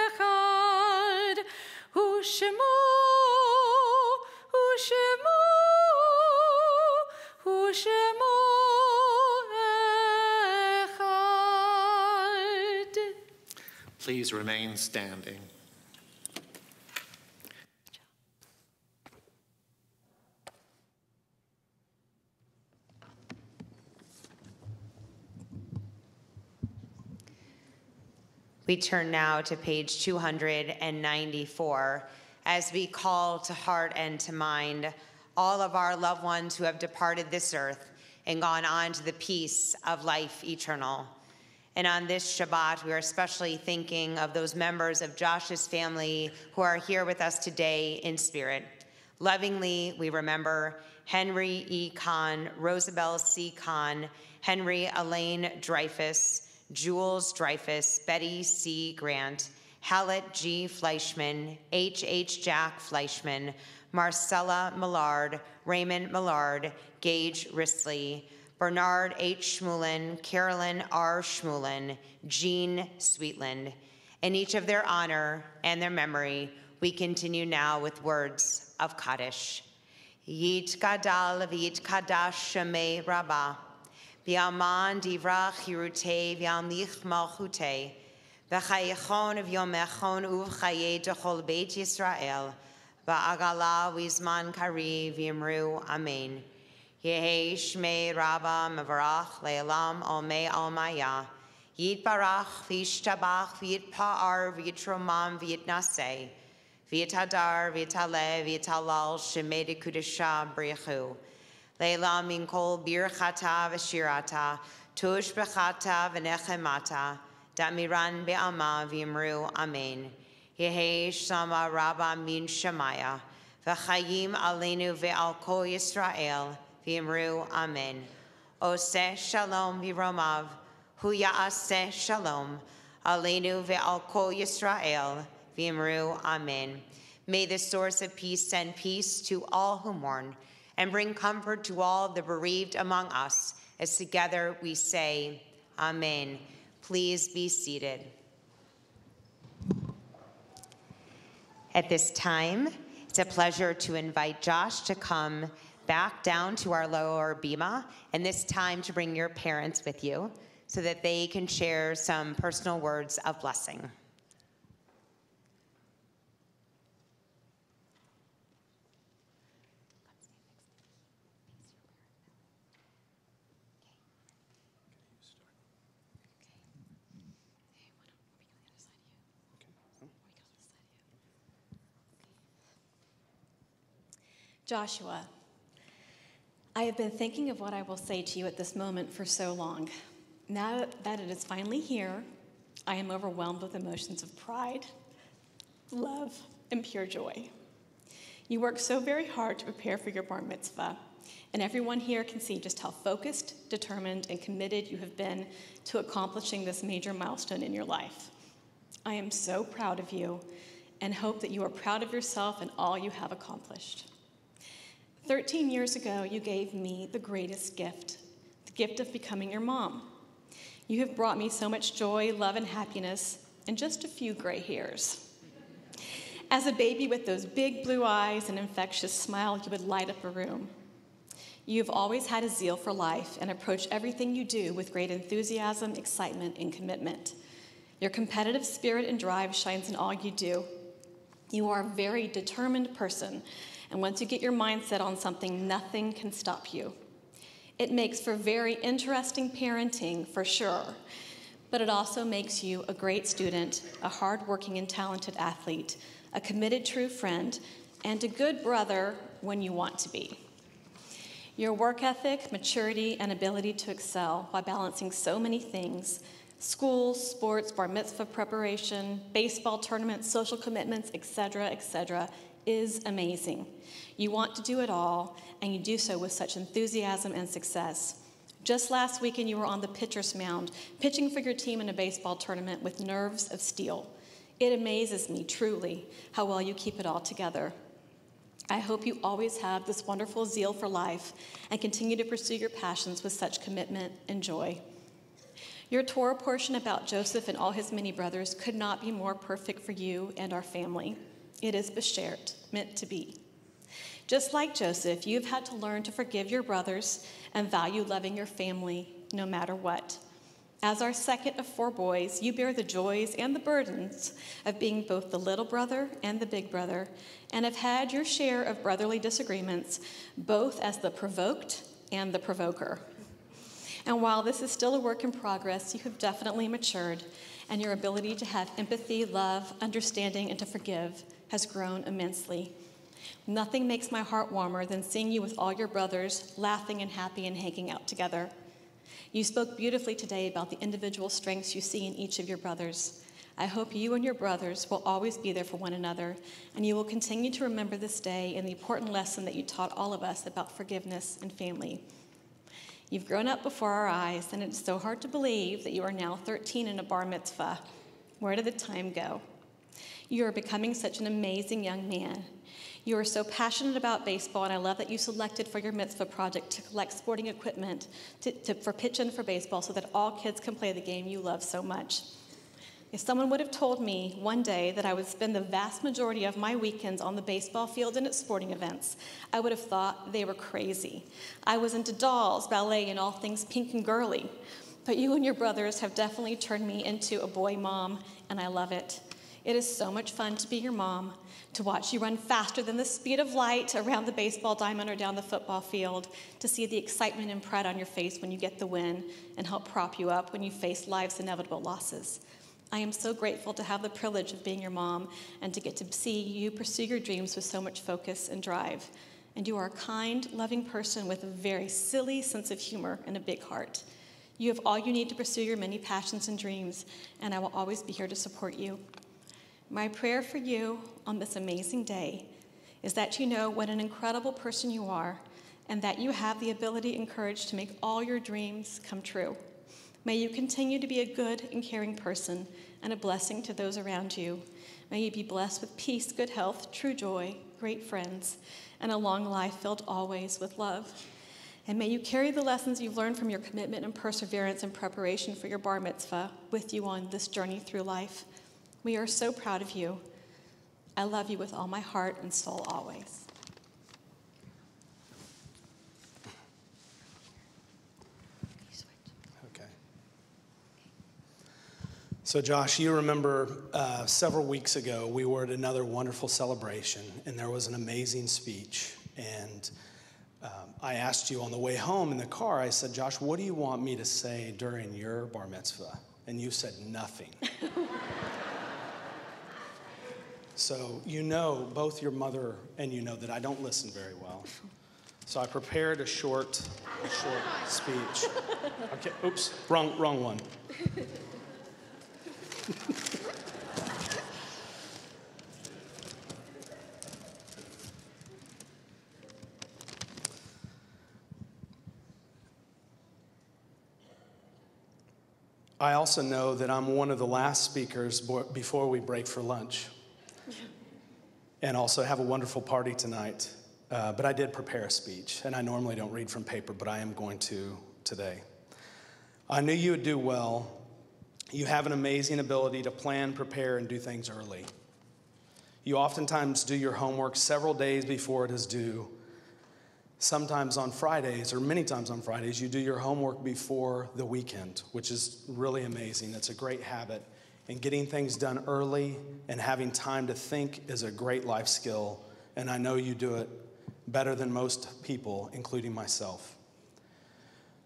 אחד, ושמו, ושמו, ושמו אחד. Please remain standing. We turn now to page 294 as we call to heart and to mind all of our loved ones who have departed this earth and gone on to the peace of life eternal. And on this Shabbat, we are especially thinking of those members of Josh's family who are here with us today in spirit. Lovingly, we remember Henry E. Kahn, Rosabelle C. Kahn, Henry Elaine Dreyfus, Jules Dreyfus, Betty C. Grant, Hallett G. Fleischman, H. Jack Fleischman, Marcella Millard, Raymond Millard, Gage Risley, Bernard H. Schmulin, Carolyn R. Schmulin, Jean Sweetland. In each of their honor and their memory, we continue now with words of Kaddish. Yit Gadal v'yit Kadash Shemei Rabbah. V'yaman divrach hirutei v'yamlich malchutei. V'chayechon v'yomechon uv'chayei dechol beit Yisrael. V'agala v'izman kari v'yimru amen. Yehi shmei Rabba mevarach le'elam olmei almaya. Yitbarach v'yishtabach v'yitpa'ar v'yitromam v'yitnaseh. V'yitadar v'yitaleh v'yitalal shemei dekudesha brichu. Leila min kol birchata v'shirata, tush b'chata v'nechemata, damiran be'alma v'yimru amen. Yehi shama Rabba min shemaya, v'chayim aleinu ve'al kol Yisrael, v'yimru amen. Oseh shalom v'romav, hu ya'aseh shalom, aleinu ve'al kol Yisrael, v'yimru amen. May the source of peace send peace to all who mourn, and bring comfort to all the bereaved among us, as together we say, Amen. Please be seated. At this time, it's a pleasure to invite Josh to come back down to our lower bima, and this time to bring your parents with you so that they can share some personal words of blessing. Joshua, I have been thinking of what I will say to you at this moment for so long. Now that it is finally here, I am overwhelmed with emotions of pride, love, and pure joy. You worked so very hard to prepare for your bar mitzvah, and everyone here can see just how focused, determined, and committed you have been to accomplishing this major milestone in your life. I am so proud of you and hope that you are proud of yourself and all you have accomplished. 13 years ago, you gave me the greatest gift, the gift of becoming your mom. You have brought me so much joy, love, and happiness, and just a few gray hairs. As a baby with those big blue eyes and infectious smile, you would light up a room. You have always had a zeal for life and approach everything you do with great enthusiasm, excitement, and commitment. Your competitive spirit and drive shines in all you do. You are a very determined person, and once you get your mind set on something, nothing can stop you. It makes for very interesting parenting, for sure, but it also makes you a great student, a hardworking and talented athlete, a committed true friend, and a good brother when you want to be. Your work ethic, maturity, and ability to excel while balancing so many things, school, sports, bar mitzvah preparation, baseball tournaments, social commitments, etc., is amazing. You want to do it all, and you do so with such enthusiasm and success. Just last weekend, you were on the pitcher's mound, pitching for your team in a baseball tournament with nerves of steel. It amazes me, truly, how well you keep it all together. I hope you always have this wonderful zeal for life and continue to pursue your passions with such commitment and joy. Your Torah portion about Joseph and all his many brothers could not be more perfect for you and our family. It is beshert, meant to be. Just like Joseph, you've had to learn to forgive your brothers and value loving your family no matter what. As our second of 4 boys, you bear the joys and the burdens of being both the little brother and the big brother, and have had your share of brotherly disagreements, both as the provoked and the provoker. And while this is still a work in progress, you have definitely matured, and your ability to have empathy, love, understanding, and to forgive has grown immensely. Nothing makes my heart warmer than seeing you with all your brothers, laughing and happy and hanging out together. You spoke beautifully today about the individual strengths you see in each of your brothers. I hope you and your brothers will always be there for one another, and you will continue to remember this day and the important lesson that you taught all of us about forgiveness and family. You've grown up before our eyes, and it's so hard to believe that you are now 13 in a bar mitzvah. Where did the time go? You are becoming such an amazing young man. You are so passionate about baseball, and I love that you selected for your mitzvah project to collect sporting equipment for pitch and for baseball so that all kids can play the game you love so much. If someone would have told me one day that I would spend the vast majority of my weekends on the baseball field and at sporting events, I would have thought they were crazy. I was into dolls, ballet, and all things pink and girly. But you and your brothers have definitely turned me into a boy mom, and I love it. It is so much fun to be your mom, to watch you run faster than the speed of light around the baseball diamond or down the football field, to see the excitement and pride on your face when you get the win, and help prop you up when you face life's inevitable losses. I am so grateful to have the privilege of being your mom and to get to see you pursue your dreams with so much focus and drive. And you are a kind, loving person with a very silly sense of humor and a big heart. You have all you need to pursue your many passions and dreams, and I will always be here to support you. My prayer for you on this amazing day is that you know what an incredible person you are, and that you have the ability and courage to make all your dreams come true. May you continue to be a good and caring person and a blessing to those around you. May you be blessed with peace, good health, true joy, great friends, and a long life filled always with love. And may you carry the lessons you've learned from your commitment and perseverance and preparation for your bar mitzvah with you on this journey through life. We are so proud of you. I love you with all my heart and soul always. So Josh, you remember several weeks ago, we were at another wonderful celebration, and there was an amazing speech. And I asked you on the way home in the car, I said, Josh, what do you want me to say during your bar mitzvah? And you said nothing. So you know, both your mother and you know that I don't listen very well. So I prepared a short speech. Okay, oops, wrong one. I also know that I'm one of the last speakers before we break for lunch, and also have a wonderful party tonight. But I did prepare a speech, and I normally don't read from paper, but I am going to today. I knew you would do well. You have an amazing ability to plan, prepare, and do things early. You oftentimes do your homework several days before it is due. Sometimes on Fridays, or many times on Fridays, you do your homework before the weekend, which is really amazing. It's a great habit. And getting things done early and having time to think is a great life skill, and I know you do it better than most people, including myself.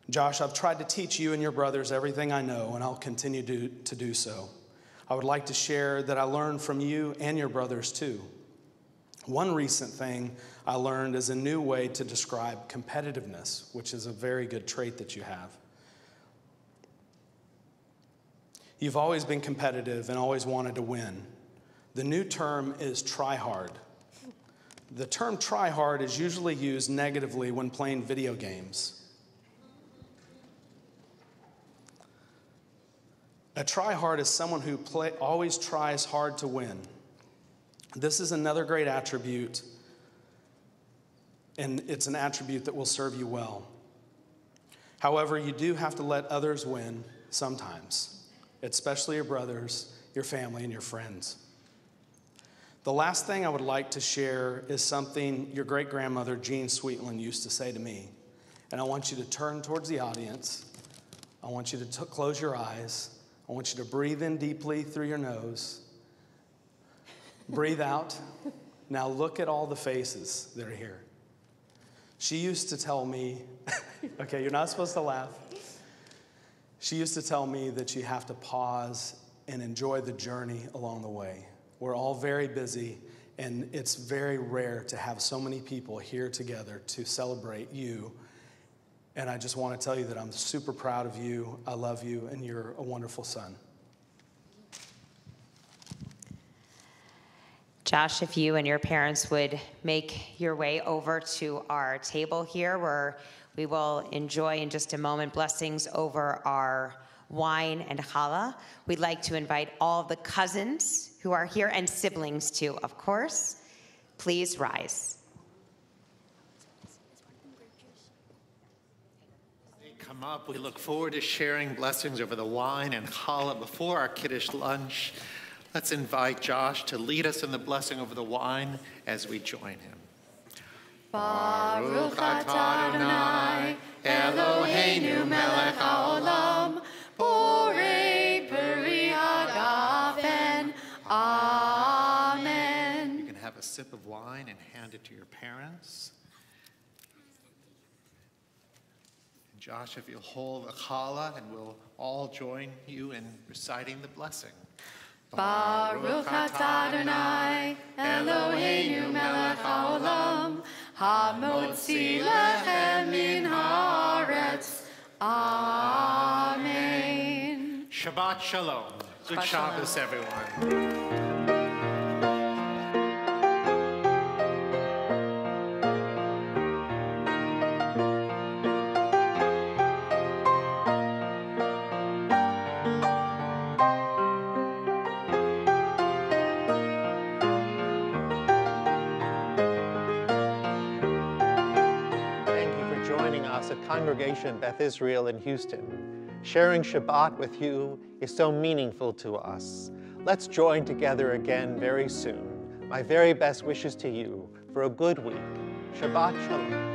Josh, I've tried to teach you and your brothers everything I know, and I'll continue to do so. I would like to share that I learned from you and your brothers too. One recent thing I learned is a new way to describe competitiveness, which is a very good trait that you have. You've always been competitive and always wanted to win. The new term is try hard. The term try hard is usually used negatively when playing video games. A try hard is someone who always tries hard to win. This is another great attribute, and it's an attribute that will serve you well. However, you do have to let others win sometimes, especially your brothers, your family, and your friends. The last thing I would like to share is something your great-grandmother, Jean Sweetland, used to say to me. And I want you to turn towards the audience. I want you to close your eyes. I want you to breathe in deeply through your nose. Breathe out. Now look at all the faces that are here. She used to tell me, okay, you're not supposed to laugh. She used to tell me that you have to pause and enjoy the journey along the way. We're all very busy, and it's very rare to have so many people here together to celebrate you. And I just want to tell you that I'm super proud of you. I love you, and you're a wonderful son. Josh, if you and your parents would make your way over to our table here, where we will enjoy in just a moment blessings over our wine and challah. We'd like to invite all the cousins who are here, and siblings too, of course. Please rise. Come up. We look forward to sharing blessings over the wine and challah before our Kiddush lunch. Let's invite Josh to lead us in the blessing over the wine as we join him. Baruch atah Adonai, Eloheinu melech haolam, borei peri hagafen. Amen. You can have a sip of wine and hand it to your parents. And Josh, if you'll hold the challah, and we'll all join you in reciting the blessing. Baruch atah Adonai, Eloheinu melech haolam, hamotzi lechem min haaretz. Amen. Shabbat shalom. Good Shabbos, everyone. At Congregation Beth Israel in Houston. Sharing Shabbat with you is so meaningful to us. Let's join together again very soon. My very best wishes to you for a good week. Shabbat Shalom.